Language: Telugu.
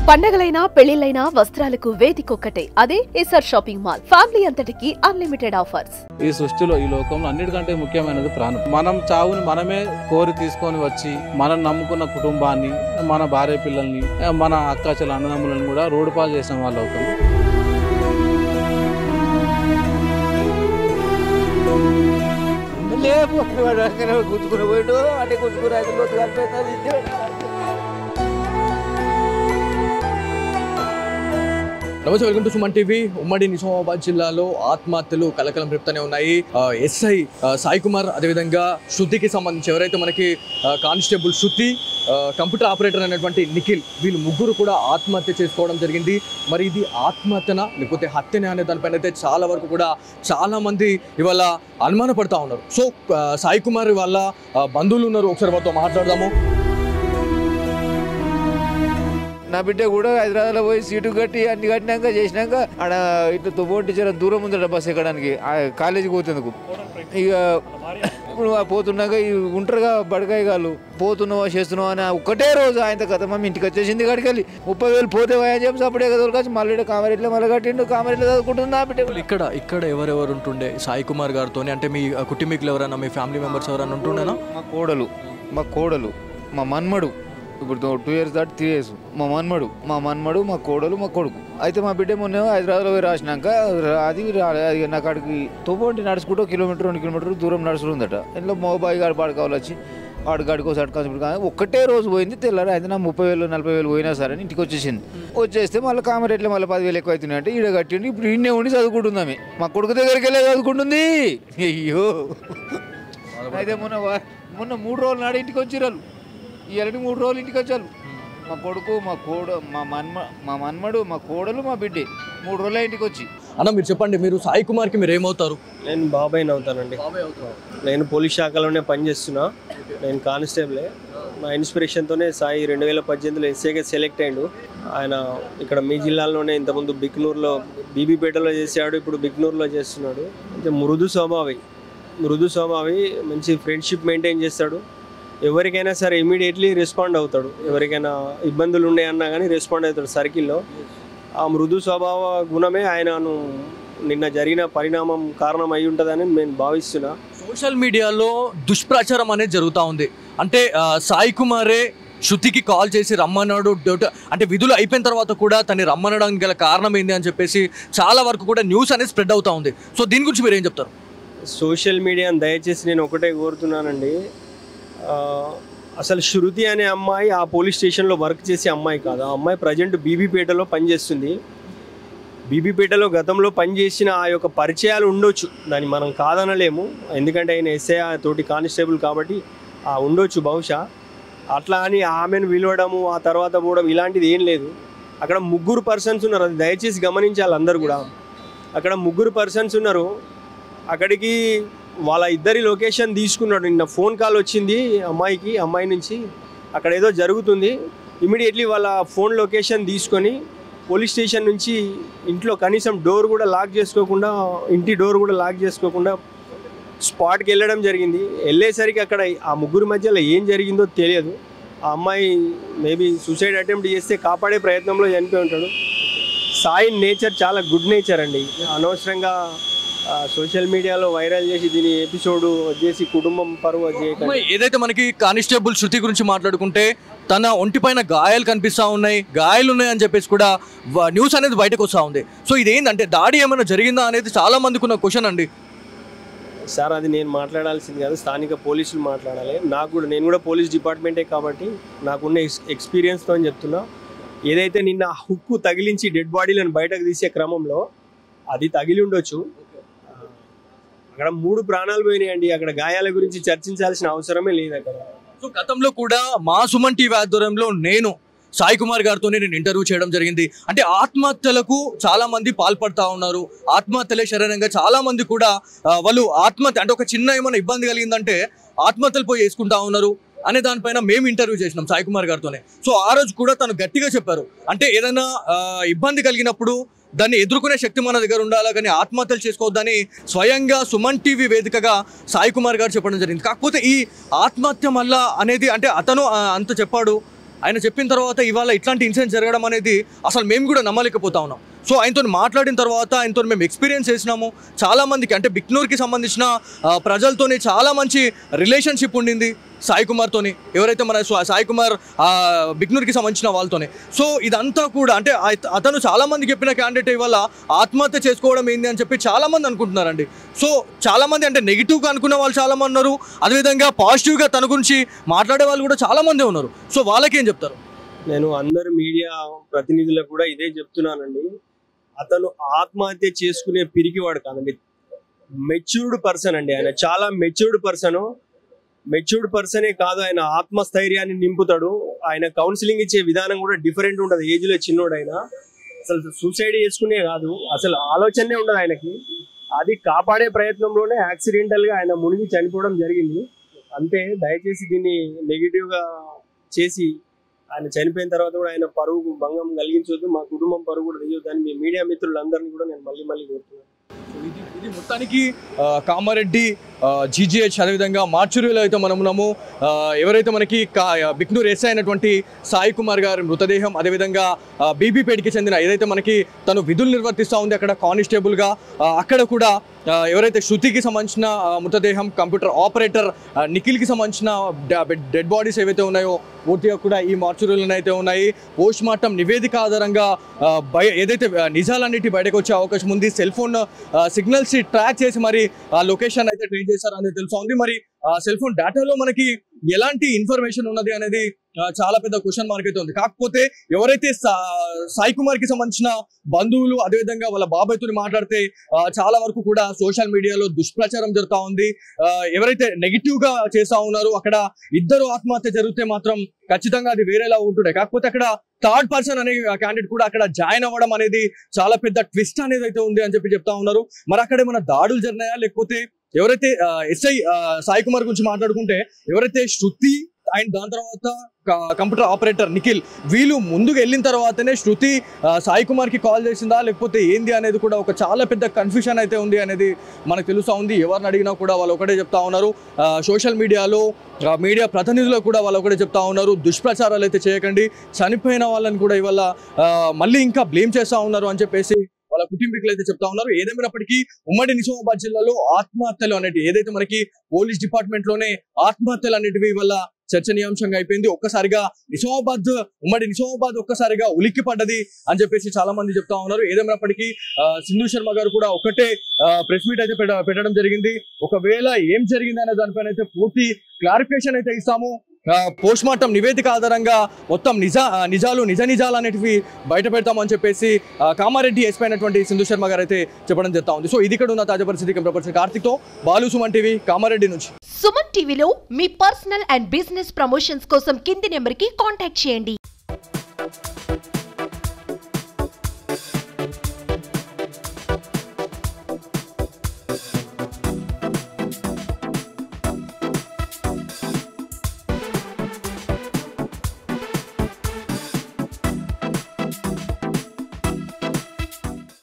పండగలైనా పెళ్లిళ్లైనా వస్త్రాలకు వేదికొక్కటే అదే ఎస్ఆర్ షాపింగ్ మాల్. ఫ్యామిలీ అంతటికి అన్లిమిటెడ్ ఆఫర్స్. ఈ సృష్టిలో ఈ లోకంలో అన్నిటికంటే ముఖ్యమైనది ప్రాణం. మనం చావుని మనమే కోరి తీసుకొని వచ్చి మనం నమ్ముకున్న కుటుంబాన్ని, మన భార్య పిల్లల్ని, మన అక్కాచెల అన్నదమ్ములను కూడా రోడ్డు పాలు చేసిన వాళ్ళు అవుతాం. గుంజుకుని పోయాడు అంటే గుంజుకుని నమస్తే, వెల్కమ్ టు సుమన్ టీవీ. ఉమ్మడి నిజామాబాద్ జిల్లాలో ఆత్మహత్యలు కలకలం రేపుతూనే ఉన్నాయి. ఎస్ఐ సాయి కుమార్, అదేవిధంగా శృతికి సంబంధించి ఎవరైతే మనకి కానిస్టేబుల్ శృతి, కంప్యూటర్ ఆపరేటర్ అయినటువంటి నిఖిల్, వీళ్ళు ముగ్గురు కూడా ఆత్మహత్య చేసుకోవడం జరిగింది. మరి ఇది ఆత్మహత్యనా లేకపోతే హత్యనే అనే దానిపైన అయితే చాలా వరకు కూడా చాలా మంది ఇవాళ అనుమానపడతా ఉన్నారు. సో సాయి కుమార్ వాళ్ళ బంధువులు ఉన్నారు, ఒకసారి వాళ్ళతో మాట్లాడదాము. నా బిడ్డ కూడా హైదరాబాద్లో పోయి సీటు కట్టి అన్ని కట్టినాక చేసినాక ఆడ ఇట్లా తొమ్మిది టీచర్ దూరం ఉందట బస్సు ఎక్కడానికి కాలేజీకి పోతేందుకు. ఇక ఇప్పుడు పోతున్నాక ఉంటారుగా బడకాయగాళ్ళు, పోతున్నావా చేస్తున్నావా అని ఒకటే రోజు ఆయన కథ మమ్మీ ఇంటికి వచ్చేసింది. కాడికి వెళ్ళి 30,000 పోతేవా అని చెప్పి అప్పుడే కదా మళ్ళీ కామారెడ్డిలో మళ్ళీ కట్టిండు, కామారెడ్డిలో చదువుకుంటుంది నా బిడ్డ. ఇక్కడ ఎవరెవరు ఉంటుండే సాయి కుమార్ గారితో? అంటే మీ కుటుంబీకులు ఎవరైనా, మీ ఫ్యామిలీ మెంబర్స్ ఎవరైనా ఉంటుండేనా? మా కోడలు మా మన్మడు, ఇప్పుడు 2 years దాటి 3 years, మా మన్మడు మా కోడలు మా కొడుకు. అయితే మా బిడ్డ మొన్న హైదరాబాద్లో పోయి రాసినాక అది నా కాడికి తోపంటి నడుచుకుంటూ 1 కిలోమీటర్ 2 కిలోమీటర్ దూరం నడుచుకుందట. ఇంట్లో మోబాయి గారు పాడుకోవాలి వచ్చి వాడు గడికో సట్కాల్సి కానీ ఒక్కటే రోజు పోయింది. తెల్లారు అయితే నా 30,000 40,000 పోయినా సరే ఇంటికి వచ్చేసింది. వచ్చేస్తే మళ్ళీ కామారెడ్డిలో మళ్ళీ 10,000 ఎక్కువ అవుతున్నాయి అంటే ఈడ కట్టిండి. ఇప్పుడు ఈయనే ఉండి చదువుకుంటుందామే, మా కొడుకు దగ్గరికి వెళ్ళి చదువుకుంటుంది. అయ్యో, అయితే మొన్న 3 రోజులు నాడు ఇంటికి వచ్చిరాలు, ఈ 3 రోజులు ఇంటికి వచ్చారు. మా కొడుకు మా మన్మడు మా కోడలు మా బిడ్డే 3 రోజుల ఇంటికి వచ్చి. అన్న మీరు చెప్పండి, మీరు సాయి కుమార్కి మీరు ఏమవుతారు? నేను బాబాయ్ని అవుతానండి. నేను పోలీస్ శాఖలోనే పనిచేస్తున్నా. నేను కానిస్టేబులే. నా ఇన్స్పిరేషన్తోనే సాయి 2018లో ఎస్ఐగా సెలెక్ట్ అయ్యాడు. ఆయన ఇక్కడ మీ జిల్లాలోనే ఇంతకుముందు బిక్నూరులో, బీబీపేటలో చేశాడు, ఇప్పుడు బిక్నూరులో చేస్తున్నాడు. అంటే మృదు స్వభావి, మంచి ఫ్రెండ్షిప్ మెయింటైన్ చేస్తాడు. ఎవరికైనా సరే ఇమీడియట్లీ రెస్పాండ్ అవుతాడు. ఎవరికైనా ఇబ్బందులు ఉన్నాయన్నా కానీ రెస్పాండ్ అవుతాడు సర్కిల్లో. ఆ మృదు స్వభావ గుణమే ఆయనను నిన్న జరిగిన పరిణామం కారణం అయి ఉంటుందని నేను భావిస్తున్నా. సోషల్ మీడియాలో దుష్ప్రచారం అనేది జరుగుతూ ఉంది. అంటే సాయి కుమారే శృతికి కాల్ చేసి రమ్మన్నాడు, అంటే విధులు అయిపోయిన తర్వాత కూడా తను రమ్మనడానికి గల కారణం ఏంది అని చెప్పేసి చాలా వరకు కూడా న్యూస్ అనేది స్ప్రెడ్ అవుతూ ఉంది. సో దీని గురించి మీరు ఏం చెప్తారు? సోషల్ మీడియాని దయచేసి నేను ఒకటే కోరుతున్నానండి, అసలు శృతి అనే అమ్మాయి ఆ పోలీస్ స్టేషన్లో వర్క్ చేసే అమ్మాయి కాదు. ఆ అమ్మాయి ప్రజెంట్ బీబీపేటలో పనిచేస్తుంది. బీబీపేటలో గతంలో పనిచేసిన ఆ యొక్క పరిచయాలు ఉండొచ్చు, దాన్ని మనం కాదనలేము. ఎందుకంటే ఆయన ఎస్ఐ తోటి కానిస్టేబుల్ కాబట్టి ఉండొచ్చు బహుశా. అట్లా అని ఆమెను పిలవడము, ఆ తర్వాత పోవడం ఇలాంటిది ఏం లేదు. అక్కడ 3 persons ఉన్నారు, అది దయచేసి గమనించాలి అందరు కూడా. అక్కడ 3 persons ఉన్నారు. అక్కడికి వాళ్ళ ఇద్దరి లొకేషన్ తీసుకున్నాడు. నిన్న ఫోన్ కాల్ వచ్చింది అమ్మాయి నుంచి, అక్కడ ఏదో జరుగుతుంది. ఇమీడియట్లీ వాళ్ళ ఫోన్ లొకేషన్ తీసుకొని పోలీస్ స్టేషన్ నుంచి ఇంట్లో కనీసం ఇంటి డోర్ కూడా లాక్ చేసుకోకుండా స్పాట్కి వెళ్ళడం జరిగింది. వెళ్ళేసరికి అక్కడ ఆ 3 మధ్యలో ఏం జరిగిందో తెలియదు. ఆ అమ్మాయి మేబీ సూసైడ్ అటెంప్ట్ చేస్తే కాపాడే ప్రయత్నంలో చనిపోయి ఉంటాడు. సాయి నేచర్ చాలా గుడ్ నేచర్ అండి. అనవసరంగా సోషల్ మీడియాలో వైరల్ చేసి దీని ఎపిసోడ్ వచ్చేసి కుటుంబం పరువు ఏదైతే మనకి కానిస్టేబుల్ శృతి గురించి మాట్లాడుకుంటే తన ఒంటిపైన గాయాలు కనిపిస్తూ ఉన్నాయి, గాయాలు ఉన్నాయని చెప్పేసి కూడా న్యూస్ అనేది బయటకు వస్తూ ఉంది. సో ఇదేంటంటే దాడి ఏమైనా జరిగిందా అనేది చాలా మందికి ఉన్న క్వశ్చన్ అండి. సార్ అది నేను మాట్లాడాల్సింది కాదు, స్థానిక పోలీసులు మాట్లాడాలి. నేను కూడా పోలీస్ డిపార్ట్మెంటే కాబట్టి నాకున్న ఎక్స్పీరియన్స్తో అని చెప్తున్నా. ఏదైతే నిన్న హుక్కు తగిలించి డెడ్ బాడీలను బయటకు తీసే క్రమంలో అది తగిలి ఉండొచ్చు. అక్కడ 3 ప్రాణాలు పోయినాయండి. అక్కడ గాయాల గురించి చర్చించాల్సిన అవసరమే లేదు అక్కడ. సో గతంలో కూడా మా సుమన్ టీవీ ఆధ్వర్యంలో నేను సాయి కుమార్ గారితో నేను ఇంటర్వ్యూ చేయడం జరిగింది. అంటే ఆత్మహత్యలకు చాలా మంది పాల్పడతా ఉన్నారు, ఆత్మహత్యలే శరీరంగా చాలా మంది కూడా వాళ్ళు ఆత్మహత్య అంటే ఒక చిన్న ఏమైనా ఇబ్బంది కలిగిందంటే ఆత్మహత్యలు పోయి వేసుకుంటా ఉన్నారు అనే దానిపైన మేము ఇంటర్వ్యూ చేసినాం సాయి కుమార్ గారితోనే. సో ఆ రోజు కూడా తను గట్టిగా చెప్పారు, అంటే ఏదైనా ఇబ్బంది కలిగినప్పుడు దాన్ని ఎదుర్కొనే శక్తి మన దగ్గర ఉండాలి, కానీ ఆత్మహత్యలు చేసుకోవద్దని స్వయంగా సుమన్ టీవీ వేదికగా సాయి కుమార్ గారు చెప్పడం జరిగింది. కాకపోతే ఈ ఆత్మహత్య మళ్ళా అనేది అంటే అతను అంత చెప్పాడు, ఆయన చెప్పిన తర్వాత ఇవాళ ఇట్లాంటి ఇన్సిడెంట్ జరగడం అనేది అసలు మేము కూడా నమ్మలేకపోతా ఉన్నాం. సో ఆయనతో మాట్లాడిన తర్వాత ఆయనతో మేము ఎక్స్పీరియన్స్ చేసినాము. చాలామందికి అంటే బిక్నూర్కి సంబంధించిన ప్రజలతోనే చాలా మంచి రిలేషన్షిప్ ఉండింది సాయి కుమార్తోని, ఎవరైతే మన సాయి కుమార్ బిక్నూర్కి సంబంధించిన వాళ్ళతోనే. సో ఇదంతా కూడా అంటే అతను చాలామందికి చెప్పిన క్యాండిడేట్ ఇవాళ ఆత్మహత్య చేసుకోవడం ఏంది అని చెప్పి చాలామంది అనుకుంటున్నారండి. సో చాలామంది అంటే నెగిటివ్గా అనుకున్న వాళ్ళు చాలామంది ఉన్నారు, అదేవిధంగా పాజిటివ్గా తన గురించి మాట్లాడే వాళ్ళు కూడా చాలామంది ఉన్నారు. సో వాళ్ళకి ఏం చెప్తారు? నేను అందరు మీడియా ప్రతినిధులకు కూడా ఇదే చెప్తున్నానండి, అతను ఆత్మహత్య చేసుకునే పిరికివాడు కాదండి, మెచ్యూర్డ్ పర్సన్ అండి. ఆయన చాలా మెచ్యూర్డ్ పర్సనే కాదు, ఆయన ఆత్మస్థైర్యాన్ని నింపుతాడు. ఆయన కౌన్సిలింగ్ ఇచ్చే విధానం కూడా డిఫరెంట్ ఉంటుంది. ఏజ్లో చిన్నోడైనా అసలు సూసైడ్ చేసుకునే కాదు, అసలు ఆలోచనే ఉండదు ఆయనకి. అది కాపాడే ప్రయత్నంలోనే యాక్సిడెంటల్గా ఆయన మునిగి చనిపోవడం జరిగింది. అంతే, దయచేసి దీన్ని నెగిటివ్గా చేసి ఆయన చనిపోయిన తర్వాత కూడా ఆయన పరువు భంగం కలిగించవద్దు, మా కుటుంబం పరువు కూడా తెలియదు అని మీ మీడియా మిత్రులందరినీ కూడా నేను మళ్ళీ కోరుతున్నాను. ఇది మొత్తానికి కామారెడ్డి జీజీహెచ్ అదేవిధంగా మార్చురీలో అయితే మనం ఉన్నాము. ఎవరైతే మనకి బిక్నూర్ ఎస్ఐ అయినటువంటి సాయి కుమార్ గారి మృతదేహం, అదేవిధంగా బీబీపేటకి చెందిన ఏదైతే మనకి తను విధులు నిర్వర్తిస్తూ ఉంది అక్కడ కానిస్టేబుల్గా, అక్కడ కూడా ఎవరైతే శృతికి సంబంధించిన మృతదేహం, కంప్యూటర్ ఆపరేటర్ నిఖిల్కి సంబంధించిన డెడ్ బాడీస్ ఏవైతే ఉన్నాయో పూర్తిగా కూడా ఈ మార్చురీలోనే అయితే ఉన్నాయి. పోస్ట్ మార్టం నివేదిక ఆధారంగా ఏదైతే నిజాలన్నిటి బయటకు వచ్చే అవకాశం ఉంది. సెల్ ఫోన్ సిగ్నల్స్ ట్రాక్ చేసి మరి ఆ లొకేషన్ అయితే ట్రేస్ చేశారు అనేది తెలుసా ఉంది. మరి సెల్ ఫోన్ డేటాలో మనకి ఎలాంటి ఇన్ఫర్మేషన్ ఉన్నది అనేది చాలా పెద్ద క్వశ్చన్ మార్క్ అయితే ఉంది. కాకపోతే ఎవరైతే సాయి కుమార్ కి సంబంధించిన బంధువులు అదేవిధంగా వాళ్ళ బాబాయ్తో మాట్లాడితే చాలా వరకు కూడా సోషల్ మీడియాలో దుష్ప్రచారం జరుగుతూ ఉంది. ఎవరైతే నెగిటివ్ గా చేస్తా ఉన్నారో అక్కడ ఇద్దరు ఆత్మహత్య జరిగితే మాత్రం ఖచ్చితంగా అది వేరేలా ఉంటుండే. కాకపోతే అక్కడ థర్డ్ పర్సన్ అనే క్యాండిడేట్ కూడా అక్కడ జాయిన్ అవ్వడం అనేది చాలా పెద్ద ట్విస్ట్ అనేది అయితే ఉంది అని చెప్పి చెప్తా ఉన్నారు. మరి అక్కడ ఏమైనా దాడులు జరిగినాయా, లేకపోతే ఎవరైతే ఎస్ఐ సాయి కుమార్ గురించి మాట్లాడుకుంటే ఎవరైతే శృతి అండ్ దాని తర్వాత కంప్యూటర్ ఆపరేటర్ నిఖిల్ వీళ్ళు ముందుకు వెళ్ళిన తర్వాతనే శృతి సాయి కుమార్కి కాల్ చేసిందా లేకపోతే ఏంది అనేది కూడా ఒక చాలా పెద్ద కన్ఫ్యూషన్ అయితే ఉంది అనేది మనకు తెలుస్తూ ఉంది. ఎవరిని అడిగినా కూడా వాళ్ళు ఒకటే చెప్తా ఉన్నారు, సోషల్ మీడియాలో మీడియా ప్రతినిధులు కూడా వాళ్ళు ఒకటే చెప్తా ఉన్నారు, దుష్ప్రచారాలు అయితే చేయకండి, చనిపోయిన వాళ్ళని కూడా ఇవాళ మళ్ళీ ఇంకా బ్లేమ్ చేస్తూ ఉన్నారు అని చెప్పేసి వాళ్ళ కుటుంబీకులు అయితే చెప్తా ఉన్నారు. ఏదేమైనప్పటికీ ఉమ్మడి నిజామాబాద్ జిల్లాలో ఆత్మహత్యలు అనేవి ఏదైతే మనకి పోలీస్ డిపార్ట్మెంట్ లోనే ఆత్మహత్యలు అనేటివి వల్ల చర్చనీయాంశంగా అయిపోయింది. ఒక్కసారిగా ఉమ్మడి నిజామాబాద్ ఒక్కసారిగా ఉలిక్కి పడ్డది అని చెప్పేసి చాలా మంది చెప్తా ఉన్నారు. ఏదేమైనప్పటికీ సింధు శర్మ గారు కూడా ఒకటే ప్రెస్ మీట్ అయితే పెట్టడం జరిగింది. ఒకవేళ ఏం జరిగింది అనే దానిపైన అయితే పూర్తి క్లారిఫికేషన్ అయితే ఇస్తాము. పోస్ట్ మార్టం నివేదిక ఆధారంగా మొత్తం నిజాలు అనేటివి బయట పెడతామని చెప్పేసి కామారెడ్డి ఎస్పీ అయినటువంటి సింధు శర్మ గారు అయితే చెప్పడం జరుగుతా ఉంది. సో ఇది ఇక్కడ ఉన్న తాజా పరిస్థితి. కెమెరా పర్సన్ కార్తిక్ తో బాలు, సుమన్ టీవీ, కామారెడ్డి నుంచి. సుమన్ టీవీలో మీ పర్సనల్ అండ్ బిజినెస్ ప్రమోషన్స్ కోసం కింది నెంబర్కి కాంటాక్ట్ చేయండి.